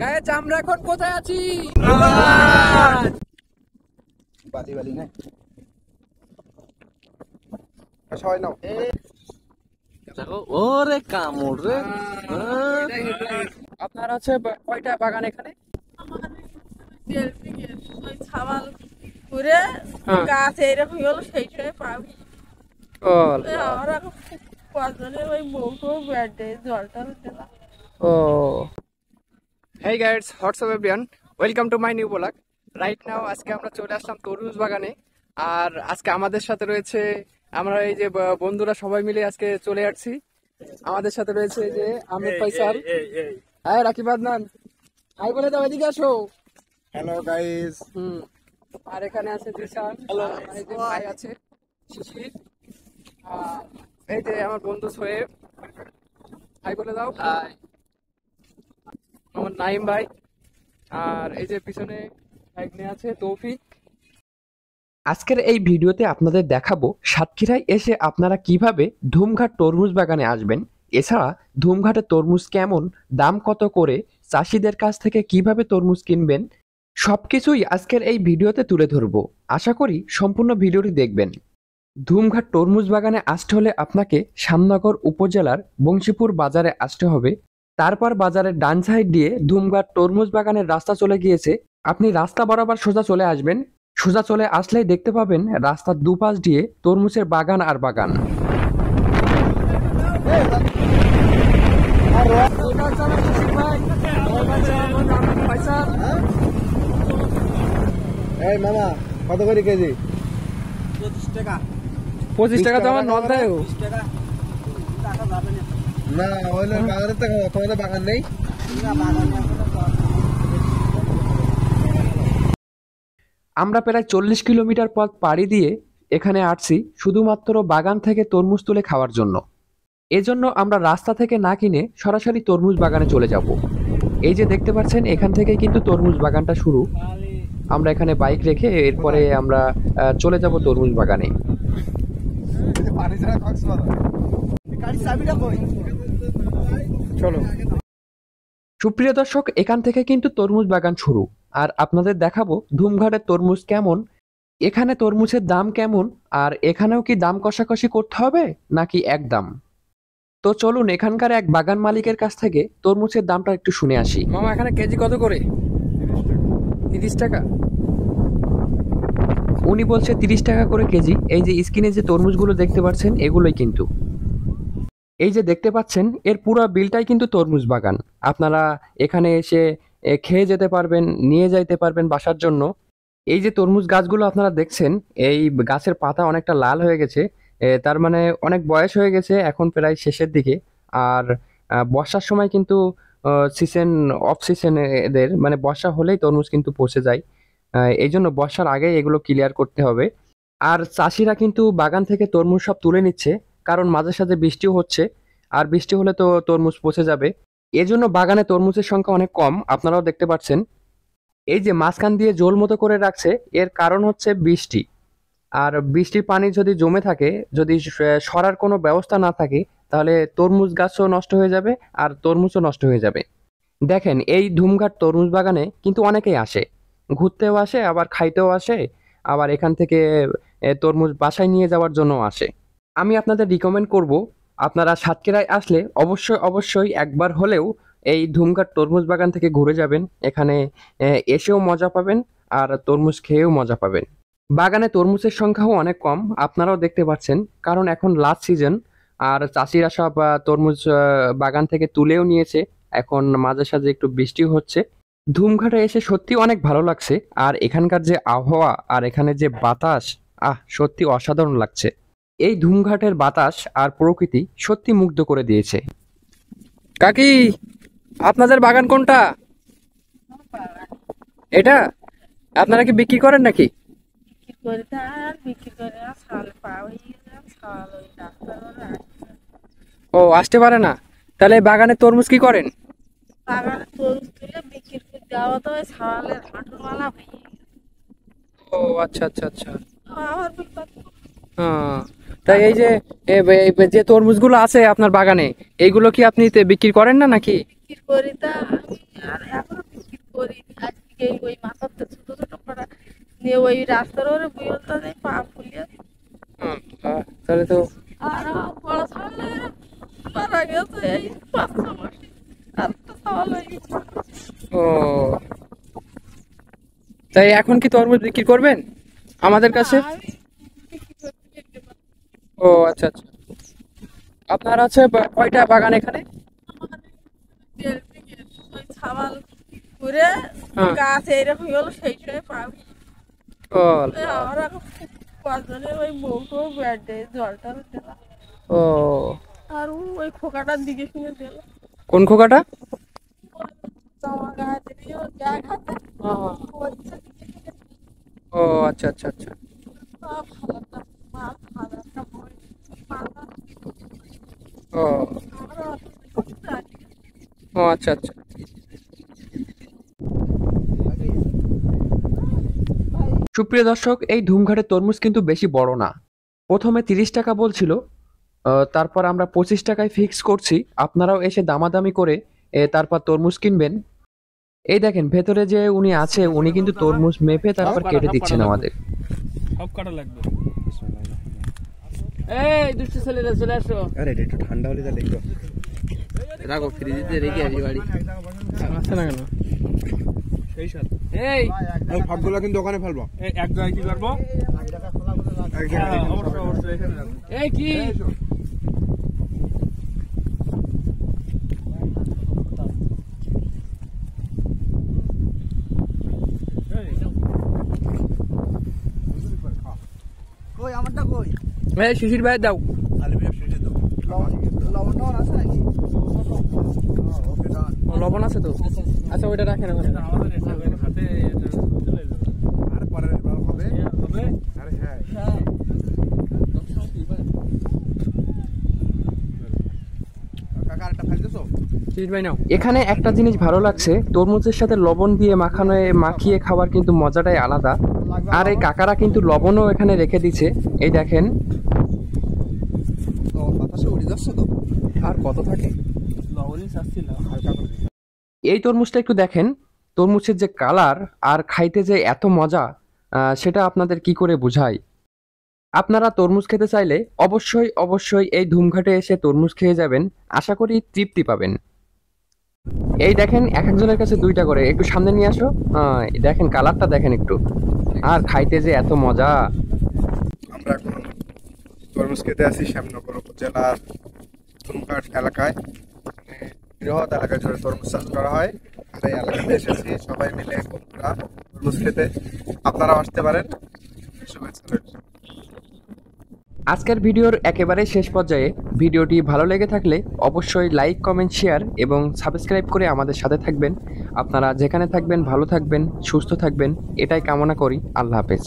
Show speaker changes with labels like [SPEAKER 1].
[SPEAKER 1] Guys আমরা এখন কোথায় আছি?
[SPEAKER 2] বালি বালি না সবাই নাও।
[SPEAKER 1] দেখো ওরে কামড় রে। আপনার আছে কয়টা বাগান এখানে?
[SPEAKER 3] ছাওয়াল করে গাছ এইরকম হলো সেই সময় পাবি। আমরা কজনের ওই বউটো ব্যাটে জলটা দিলাম।
[SPEAKER 1] Hey guys, what's up everyone? Welcome to my new vlog. Right now আজকে আমরা চলে আসলাম তরমুজ বাগানে। আর আজকে আমাদের সাথে রয়েছে আমরা এই যে বন্ধুরা সবাই মিলে আজকে চলে আসছি। আমাদের সাথে রয়েছে এই যে আমির ফয়সাল, হাই রাকিব আদনান, হাই বলে দাও, এদিকে আসো।
[SPEAKER 2] Hello guys.
[SPEAKER 1] আর এখানে আছে দিশান, হ্যালো। এই যে ভাই আছে শিশির, আর এই যে আমার বন্ধু সোহেব, হাই বলে দাও। হাই। আমার নাইম ভাই, আর এই যে পিছনে ভাগ্নে আছে তৌফিক। আজকের এই ভিডিওতে আপনাদের দেখাবো সাতক্ষীরায় এসে আপনারা কিভাবে ধুমঘাট তরমুজ বাগানে আসবেন, এছাড়া ধুমঘাটের তরমুজ কেমন, দাম কত করে, চাষিদের কাছ থেকে কিভাবে তরমুজ কিনবেন, সবকিছুই আজকের এই ভিডিওতে তুলে ধরবো। আশা করি সম্পূর্ণ ভিডিওটি দেখবেন। ধুমঘাট তরমুজ বাগানে আসতে হলে আপনাকে শ্যামনগর উপজেলার বংশীপুর বাজারে আসতে হবে। তারপর বাজারের ডান সাইড দিয়ে ধুমঘাট তরমুজ বাগানের রাস্তা চলে গিয়েছে। আপনি রাস্তা বরাবর সোজা চলে আসবেন। সোজা চলে আসলেই দেখতে পাবেন রাস্তার দুপাশ দিয়ে তরমুজের বাগান আর বাগান।
[SPEAKER 2] এই মামা কত করে কেজি?
[SPEAKER 1] 25 টাকা তো আমার নল দেয়।
[SPEAKER 2] না ওইলে বাগানের থেকে তোমাদের বাগান নেই?
[SPEAKER 1] আমরা প্রায় 40 কিলোমিটার পথ পাড়ি দিয়ে এখানে আসছি শুধুমাত্র বাগান থেকে তরমুজ তুলে খাওয়ার জন্য। এজন্য আমরা রাস্তা থেকে না কিনে সরাসরি তরমুজ বাগানে চলে যাব। এই যে দেখতে পাচ্ছেন এখান থেকে কিন্তু তরমুজ বাগানটা শুরু। আমরা এখানে বাইক রেখে এরপরে আমরা চলে যাব তরমুজ বাগানে। চলো। সুপ্রিয় দর্শক, এখান থেকে কিন্তু তরমুজ বাগান শুরু। আর আপনাদের দেখাবো ধুমঘাটের তরমুজ কেমন, এখানে তরমুজের দাম কেমন, আর এখানেও কি দাম কষাকষি করতে হবে নাকি এক দাম। তো চলুন এখানকার এক বাগান মালিকের কাছ থেকে তরমুজের দামটা একটু শুনে আসি। মামা এখানে কেজি কত করে? 30 টাকা। উনি বলছে 30 টাকা করে কেজি। এই যে স্ক্রিনে যে তরমুজগুলো দেখতে পাচ্ছেন এগুলোই কিন্তু, এই যে দেখতে পাচ্ছেন এর পুরো বিলটাই কিন্তু তরমুজ বাগান। আপনারা এখানে এসে খেয়ে যেতে পারবেন, নিয়ে যাইতে পারবেন বাসার জন্য। এই যে তরমুজ গাছগুলো আপনারা দেখছেন, এই গাছের পাতা অনেকটা লাল হয়ে গেছে, তার মানে অনেক বয়স হয়ে গেছে, এখন প্রায় শেষের দিকে। আর বর্ষার সময় কিন্তু সিজন অফ সিজন এদের, মানে বর্ষা হলেই তরমুজ কিন্তু পচে যায়। এই জন্য বর্ষার আগেই এগুলো ক্লিয়ার করতে হবে। আর চাষিরা কিন্তু বাগান থেকে তরমুজ সব তুলে নিচ্ছে, কারণ মাঝে সাঝে বৃষ্টিও হচ্ছে, আর বৃষ্টি হলে তো তরমুজ পচে যাবে। এজন্য বাগানে তরমুজের সংখ্যা অনেক কম, আপনারাও দেখতে পাচ্ছেন। এই যে মাঝখান দিয়ে জল মতো করে রাখছে, এর কারণ হচ্ছে বৃষ্টি। আর বৃষ্টির পানি যদি জমে থাকে, যদি সরার কোনো ব্যবস্থা না থাকে, তাহলে তরমুজ গাছও নষ্ট হয়ে যাবে আর তরমুজও নষ্ট হয়ে যাবে। দেখেন এই ধুমঘাট তরমুজ বাগানে কিন্তু অনেকেই আসে, ঘুরতেও আসে, আবার খাইতেও আসে, আবার এখান থেকে তরমুজ বাসায় নিয়ে যাওয়ার জন্য আসে। আমি আপনাদের রিকমেন্ড করব, আপনারা সাতক্ষীরায় আসলে অবশ্যই অবশ্যই একবার হলেও এই ধুমঘাট তরমুজ বাগান থেকে ঘুরে যাবেন। এখানে এসেও মজা পাবেন আর তরমুজ খেয়েও মজা পাবেন। বাগানে তরমুজের সংখ্যাও অনেক কম, আপনারাও দেখতে পাচ্ছেন, কারণ এখন লাস্ট সিজন। আর চাষিরা সব তরমুজ বাগান থেকে তুলেও নিয়েছে, এখন মাঝে সাঝে একটু বৃষ্টি হচ্ছে। ধুমঘাটে এসে সত্যি অনেক ভালো লাগছে। আর এখানকার যে আবহাওয়া আর এখানে যে বাতাস, সত্যি অসাধারণ লাগছে। এই ধুমঘাটের বাতাস আর প্রকৃতি সত্যি মুগ্ধ করে দিয়েছে। কাকি, আপনাদের বাগান কোনটা? এটা আপনারা কি বিক্রি করেন নাকি? ও, আসতে পারে না? তাহলে বাগানে তরমুজ কি করেন?
[SPEAKER 3] বাগানে তরমুজ তুলে বিক্রি করে দেওয়া তো ওই ছাওয়ালের হাঁটুর মালা ভেঙে গেছে।
[SPEAKER 1] ও আচ্ছা আচ্ছা আচ্ছা।
[SPEAKER 3] আমার বিপদ।
[SPEAKER 1] তাই এই যে যে তরমুজগুলো আছে আপনার বাগানে, এইগুলো কি আপনি বিক্রি করেন না নাকি?
[SPEAKER 3] বিক্রি করি তা আর এখন দিয়ে ওই রাস্তার ওরে বুঝলটা দিয়ে পা ফুলিয়ে
[SPEAKER 1] তাহলে তো
[SPEAKER 3] আর বড় ছাড়লে মারা গেছে এই 5-6 মাসে আর একটা ছাওয়াল হয়ে গেছে।
[SPEAKER 1] ও তাই এখন কি তরমুজ বিক্রি করবেন আমাদের কাছে?
[SPEAKER 3] আমি বিক্রি করতে যেতে পারি।
[SPEAKER 1] ও আচ্ছা আচ্ছা, আপনার আছে কয়টা বাগান এখানে?
[SPEAKER 3] আমাদের 1.5 বিঘে ওই ছাওয়াল ঘুরে
[SPEAKER 1] হ্যাঁ।
[SPEAKER 3] গাছ এইরকম হলো সেই সময় পাবি
[SPEAKER 1] ও
[SPEAKER 3] আমার এখন কজনের ওই বউটো বেডে জলটা দিলাম
[SPEAKER 1] ও
[SPEAKER 3] আর ওই খোকাটার দিকে শুনে দিল
[SPEAKER 1] কোন খোকাটা?
[SPEAKER 3] জামা গায়ে দিয়ে ওর গায়ে খাতে হচ্ছে
[SPEAKER 1] ও আচ্ছা আচ্ছা আচ্ছা
[SPEAKER 3] ভালোটা মাছ ভালোটা বই মাথা
[SPEAKER 1] ও
[SPEAKER 3] আমরা
[SPEAKER 1] ও আচ্ছা আচ্ছা। সুপ্রিয় দর্শক, এই ধুমঘাটের তরমুজ কিন্তু বেশি বড় না। প্রথমে 30 টাকা বলছিল, তারপর আমরা 25 টাকায় ফিক্স করছি। আপনারাও এসে দামাদামি করে তারপর তরমুজ কিনবেন। এই দেখেন ভেতরে যে উনি আছে, উনি কিন্তু তরমুজ মেপে তারপর কেটে দিচ্ছেন আমাদের।
[SPEAKER 4] সব কাটা লাগবে। এই দুষ্ট ছেলেরা চলে আসো।
[SPEAKER 2] আরে এটা একটু ঠান্ডা হলে যা লিখো।
[SPEAKER 4] রাখো ফ্রিজে রেখে আসি বাড়ি। আসছে না কেন? সেই সাথ। এই
[SPEAKER 2] এই ফাঁকগুলো কিন্তু দোকানে ফেলবো।
[SPEAKER 4] এই এক জায়গায় কি করবো?
[SPEAKER 2] এক জায়গায়
[SPEAKER 4] অবশ্যই অবশ্যই এখানে রাখো। এই কি?
[SPEAKER 2] কই আমারটা কই?
[SPEAKER 1] এই শিশির ভাই দাও।
[SPEAKER 2] আলবি ফ্রিজে দাও। লবণ আছে নাকি? ওকে ডান।
[SPEAKER 1] লবণ আছে তো? আচ্ছা ওইটা রাখেন ওখানে।
[SPEAKER 4] আমাদের এটা হাতে চলে যাবে।
[SPEAKER 2] আর পরে হবে?
[SPEAKER 4] হবে?
[SPEAKER 2] আরে হ্যাঁ। কাকা আরেকটা ফাইল দিছো?
[SPEAKER 1] শিশির ভাই নাও। এখানে একটা জিনিস ভালো লাগছে, তরমুজের সাথে লবণ দিয়ে মাখিয়ে খাবার কিন্তু মজাটাই আলাদা। আর এই কাকারা কিন্তু লবণও এখানে রেখে দিছে, এই দেখেন।
[SPEAKER 2] তো বাতাসে উড়ে যাচ্ছে তো।
[SPEAKER 1] আর কত থাকে?
[SPEAKER 4] লবণই চাচ্ছিল।
[SPEAKER 2] হালকা করে দিও।
[SPEAKER 1] এই তরমুজটা একটু দেখেন, তরমুজের যে কালার আর খাইতে যে এত মজা, সেটা আপনাদের কি করে বুঝাই। আপনারা তরমুজ খেতে চাইলে অবশ্যই অবশ্যই এই ধুমঘাটে এসে তরমুজ খেয়ে যাবেন, আশা করি তৃপ্তি পাবেন। এই দেখেন এক একজনের কাছে 2টা করে, একটু সামনে নিয়ে আসো। দেখেন কালারটা দেখেন একটু, আর খাইতে যে এত মজা।
[SPEAKER 2] আমরা এখন তরমুজ খেতে আসি শ্যামনগর উপজেলার ধুমঘাট এলাকায়। বৃহৎ এলাকা জুড়ে তরমুজ চাষ করা হয়। আর এই এলাকাতে এসেছি সবাই মিলে বন্ধুরা তরমুজ খেতে। আপনারাও আসতে পারেন। শুভেচ্ছা রইল।
[SPEAKER 1] আজকের ভিডিওর একেবারে শেষ পর্যায়ে, ভিডিওটি ভালো লেগে থাকলে অবশ্যই লাইক, কমেন্ট, শেয়ার এবং সাবস্ক্রাইব করে আমাদের সাথে থাকবেন। আপনারা যেখানে থাকবেন ভালো থাকবেন, সুস্থ থাকবেন, এটাই কামনা করি। আল্লাহ হাফেজ।